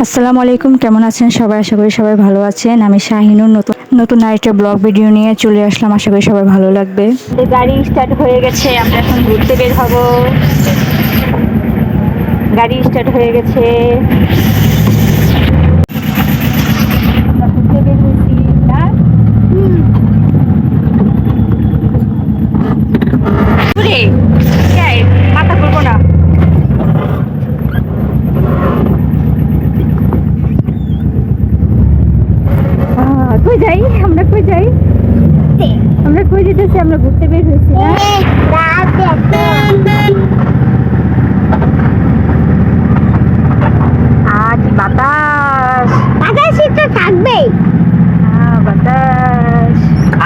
আসসালামু আলাইকুম, কেমন আছেন সবাই? আশা করি সবাই ভালো আছেন। আমি শাহিনুর নতুন নতুন আরেকটা ব্লগ ভিডিও নিয়ে চলে আসলাম। আশা করি সবাই ভালো লাগবে। গাড়ি স্টার্ট হয়ে গেছে, আমরা এখন ঘুরতে বের হব। গাড়ি স্টার্ট হয়ে গেছে, আমরা ঘুরতে বের হয়েছি না? ঘুরে মাথা করবো না। কই যাই আমরা? কই যাই আমরা? কই যেতেছি? আমরা ঘুরতে বের হয়েছি না? আজ বাতাস, বাতাসই তো থাকবেই। বাতাস।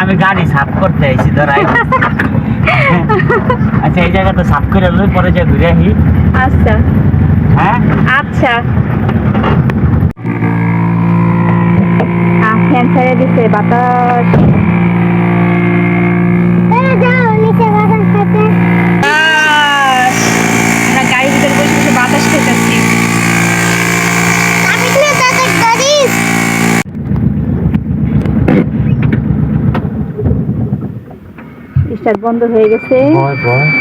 আমি গাড়ি সাফ করতে আইছি ধরাই। আচ্ছা, এই জায়গা তো সাফ করে লই, পরে যা ঘুরে আসি। আচ্ছা হ্যাঁ আচ্ছা। ফ্যান ছেড়ে দিচ্ছে, বাতাস। আমরা গাড়ির ভিতরে বসে বসে বাতাস খেতেছি। স্টার্ট বন্ধ হয়ে গেছে।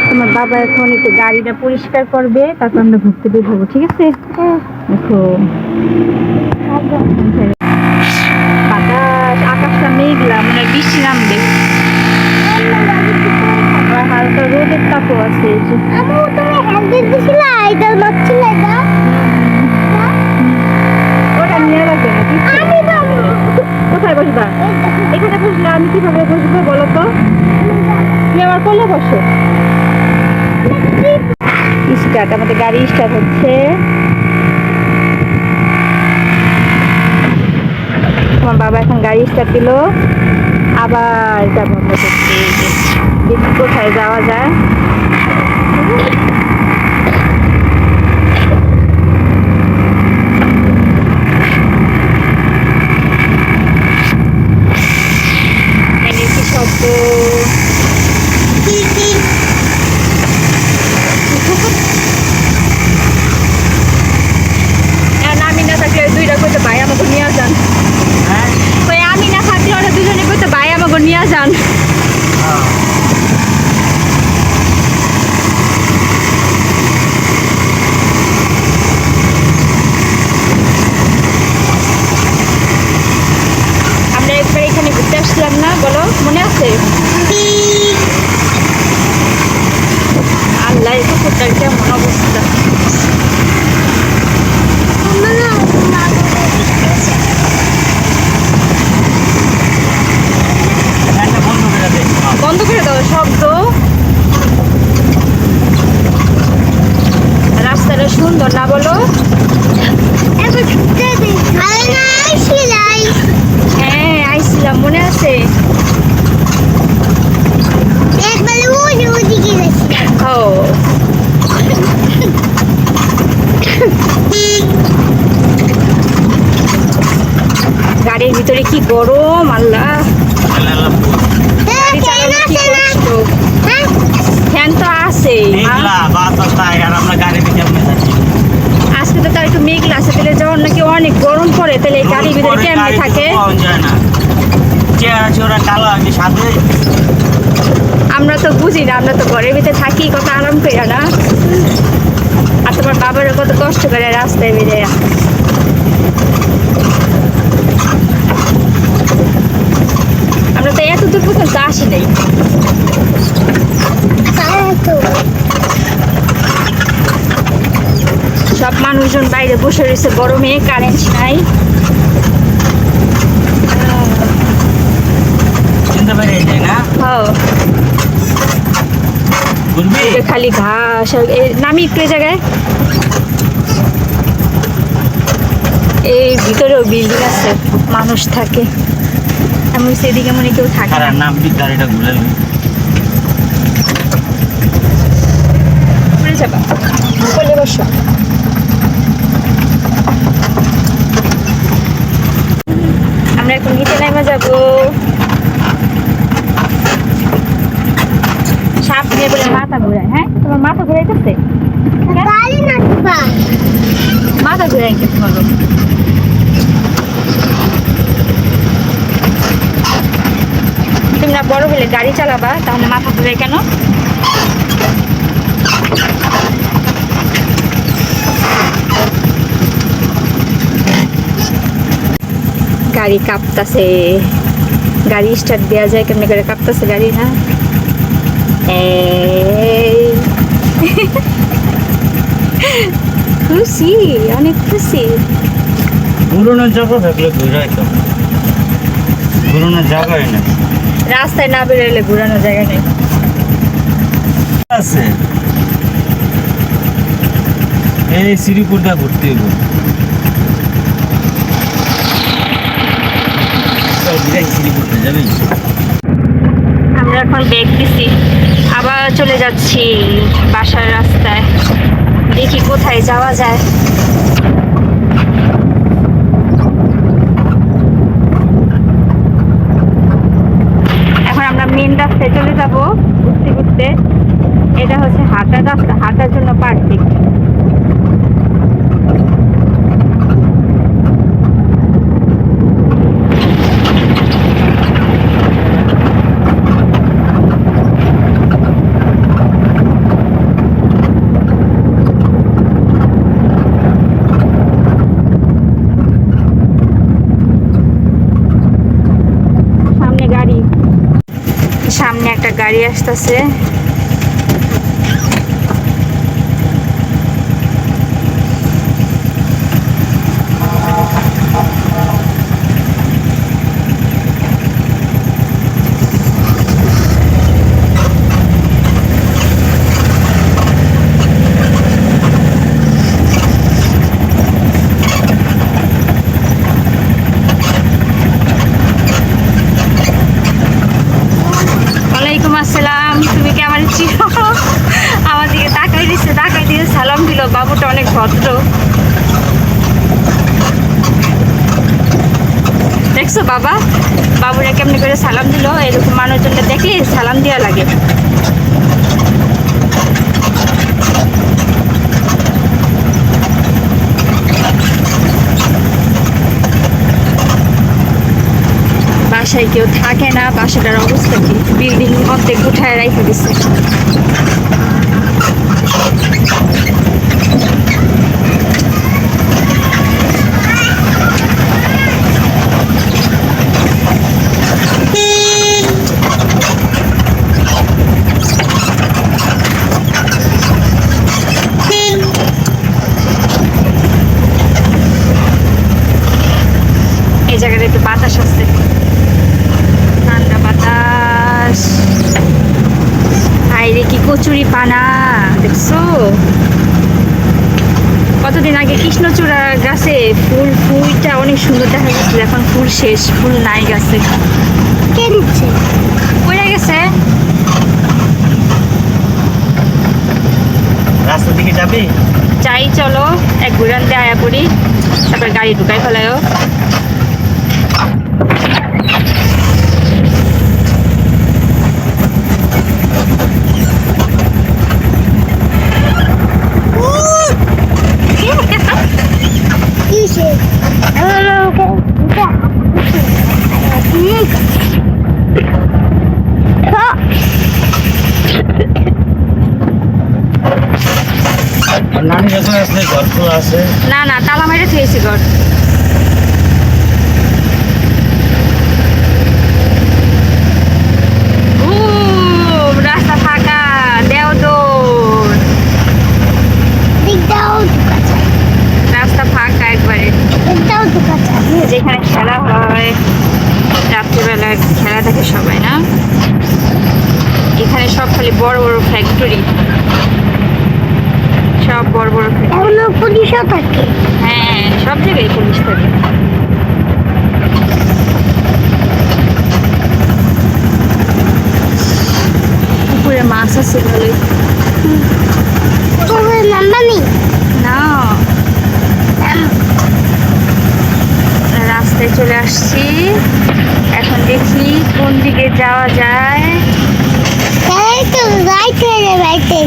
তোমার বাবা এখন একটু গাড়িটা পরিষ্কার করবে, তারপর আমরা ঘুরতে বের হবো, ঠিক আছে? দেখো বাতাস, আকাশটা মেঘলা, মনে হয় বৃষ্টি নামবে। আবার হালকা রোদের তাপও আছে। ওটা নিয়ে লাগবে নাকি? কোথায় বসবা? এখানে বসলে আমি কিভাবে বসবো বলো তো? তুমি আমার কোলে বসো। স্টার্ট, আমাদের গাড়ি স্টার্ট হচ্ছে। তোমার বাবা এখন গাড়ি স্টার্ট দিল, আবার যা বন্ধ করছে। দেখি কোথায় যাওয়া যায়। শব্দ আমি না থাকলে দুইটা কইতে ভাই আমাকে নিয়ে যান। আমি না থাকলে ওরা দুজনে কইতে ভাই আমাকে নিয়ে যান। আমরা একবার এখানে ঘুরতে আসলাম না, বলো মনে আছে? আল্লাহ, এই কুকুরটার কেমন অবস্থা। বন্ধ করে দাও শব্দ। রাস্তাটা সুন্দর না বলো? হ্যাঁ আইছিলাম, মনে আছে? ও গাড়ির ভিতরে কি গরম, আল্লাহ। ফ্যান তো আছে, আজকে তো তার একটু মেঘলা আছে, তাহলে যখন নাকি অনেক গরম পড়ে, তাহলে এই গাড়ির ভিতরে কেমনে থাকে? আমরা তো বুঝি না, আমরা তো ঘরের ভিতরে থাকি, কত আরাম পেয়ে না। আর তোমার বাবারও কত কষ্ট করে রাস্তায় বেরিয়ে। আমরা তো এত দূর পর্যন্ত আসি নাই। সব মানুষজন বাইরে বসে রয়েছে গরমে, কারেন্ট নাই। খালি ঘাস। নামি একটু জায়গায়, এর ভিতরেও বিল্ডিং আছে, মানুষ থাকে। আমি সেদিকে মনে কেউ থাকে না। নাম গাড়িটা ঘুরে যাবা বলে বসো। আমরা এখন নিচে নেমে যাবো। সাপ দিয়ে বলে মাথা ঘুরায়। হ্যাঁ, তোমার মাথা ঘুরাইতেছে? গাড়ি না বাস। মাথা ঘুরাইতে তোমার। তুমি না বড় হলে গাড়ি চালাবা, তাহলে মাথা ঘুরাই কেন? গাড়ি কাঁপতাছে। গাড়ি স্টার্ট দেওয়া যায় কেমনি করে? কাঁপতাছে গাড়ি না? এই খুশি, অনেক খুশি। পুরোনো জায়গা থাকলে ঘুরাই তো, পুরোনো জায়গায় না রাস্তায় না বেরোলে ঘুরানো জায়গা নেই। আছে। এই শ্রীপুরটা ঘুরতে হইব। শ্রীপুরটা যাবি? আমরা এখন ব্যাগ দিছি, আবার চলে যাচ্ছি বাসার রাস্তায়। দেখি কোথায় যাওয়া যায়। এখন আমরা মেন রাস্তায় চলে যাব ঘুরতে ঘুরতে। এটা হচ্ছে হাঁটার রাস্তা, হাঁটার জন্য পারফেক্ট। সামনে একটা গাড়ি আসতেছে। আসসালাম, তুমি কি আমার চিনো? আমার দিকে তাকাই দিচ্ছে, তাকাই দিয়ে সালাম দিল। বাবুটা অনেক ভদ্র, দেখছো বাবা? বাবুরা কেমনি করে সালাম দিল। এরকম মানুষজনকে দেখলে সালাম দেওয়া লাগে। বাসায় কেউ থাকে না, বাসাটার অবস্থা কি? বিল্ডিং অর্ধেক উঠায় রেখে দিচ্ছে। এই জায়গাটা একটু বাতাস আছে, ঠান্ডা বাতাস। আইরে কি কচুরি পানা, দেখছো? কতদিন আগে কৃষ্ণচূড়া গাছে ফুলটা অনেক সুন্দর দেখা গেছিল, এখন ফুল শেষ, ফুল নাই গাছে। কে দিচ্ছে? পড়ে গেছে। রাস্তার দিকে যাবি? যাই, চলো এক ঘুরান দিয়ে আয়া পড়ি, তারপর গাড়ি ঢুকাই ফেলায়ও। কিসে? নানি যখন আসলে ঘর খোলা আছে। না না, তালা মেরে খেয়েছি ঘর। রাস্তা ফাঁকা, দেও দৌড়। দিকটাও ঢুকাচ্ছে, রাস্তা ফাঁকা একবারে। দিকটাও ঢুকাচ্ছে। যেখানে খেলা হয়, রাত্রিবেলা খেলা থাকে সবাই না, এখানে সব খালি বড় বড় ফ্যাক্টরি, সব বড় বড় ফ্যাক্টরি। এখনো পুলিশও থাকে। হ্যাঁ, সব জায়গায় পুলিশ থাকে। পুকুরে মাছ আছে ভালোই। তবে নাম্বানি না, রাস্তায় চলে আসছি। এখন দেখি কোন দিকে যাওয়া যায়। এই তো রাইতে রে রাইতে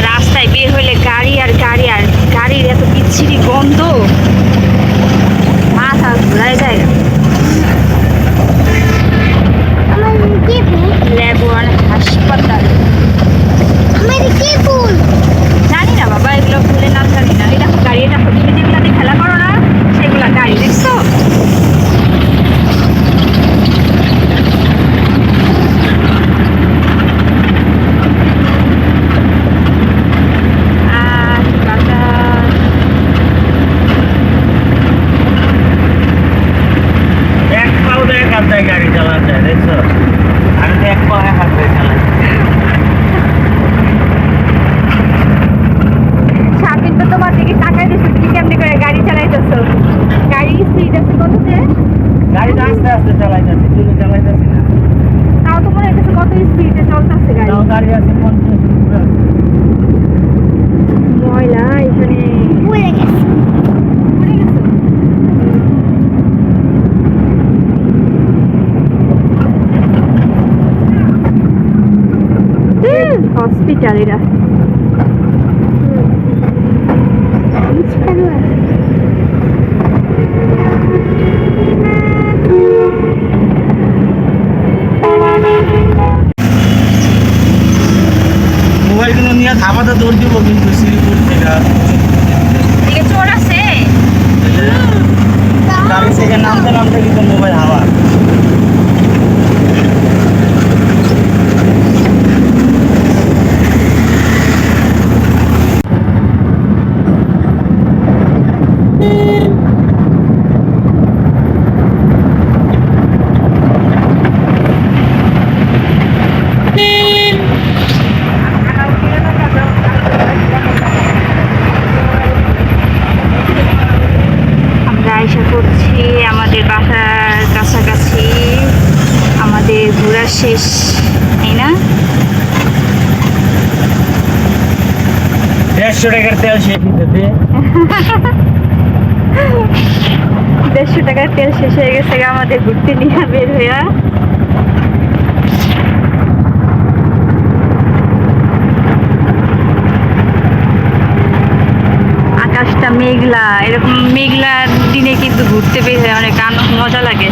রাস্তায় বের হলে গাড়ি আর গাড়ি আর গাড়ির এত বিচ্ছিরি গন্ধ, মাথা ঘুরায় যায়। আমার কি ফুল লেবুয়ান হাসপাতাল, আমার কি ফুল জানি না বাবা, এগুলো ফুলের নাম জানি না। এটা গাড়ি, এটা তুমি যেগুলাতে খেলা করো না সেগুলা গাড়ি, দেখছো? আর বাতাস। এক পাও দিয়ে এক হাত দিয়ে গাড়ি চালানো যায়, দেখছো? আমি তো এক পাও এক হাত দিয়ে চালাই। স্বাধীন তো তোমার দিকে তাকাই দিছো, তুমি কেমনি করে গাড়ি চালাইতেছো? গাড়ি স্পিড আছে কততে? গাড়িটা আস্তে আস্তে চালাইতেছি, তুমি চালাইতেছি না। তাও তো মনে হইতেছে কত স্পিডে চলতেছে গাড়ি। তাও গাড়ি আছে 50 উপরে। ময়লা এখানে ভুলে গেছি পড়ে গেছে। হসপিটাল এটা। মোবাইলগুলো নিয়ে ধাপাতে দৌড় দিব কিন্তু শ্রীপুর থেকে এদিকে চোর আছে। গাড়ি থেকে নামতে নামতে কিন্তু মোবাইল হাওয়া। আমরা আশা করছি আমাদের বাসার কাছাকাছি, আমাদের ঘোরা শেষ, তাই না? 150 টাকার তেল শেষ হইতেছে। 150 টাকার তেল শেষ হয়ে গেছে আমাদের ঘুরতে নিয়ে বের হইয়া। আকাশটা মেঘলা, এরকম মেঘলা দিনে কিন্তু ঘুরতে বের হয়ে অনেক মজা লাগে।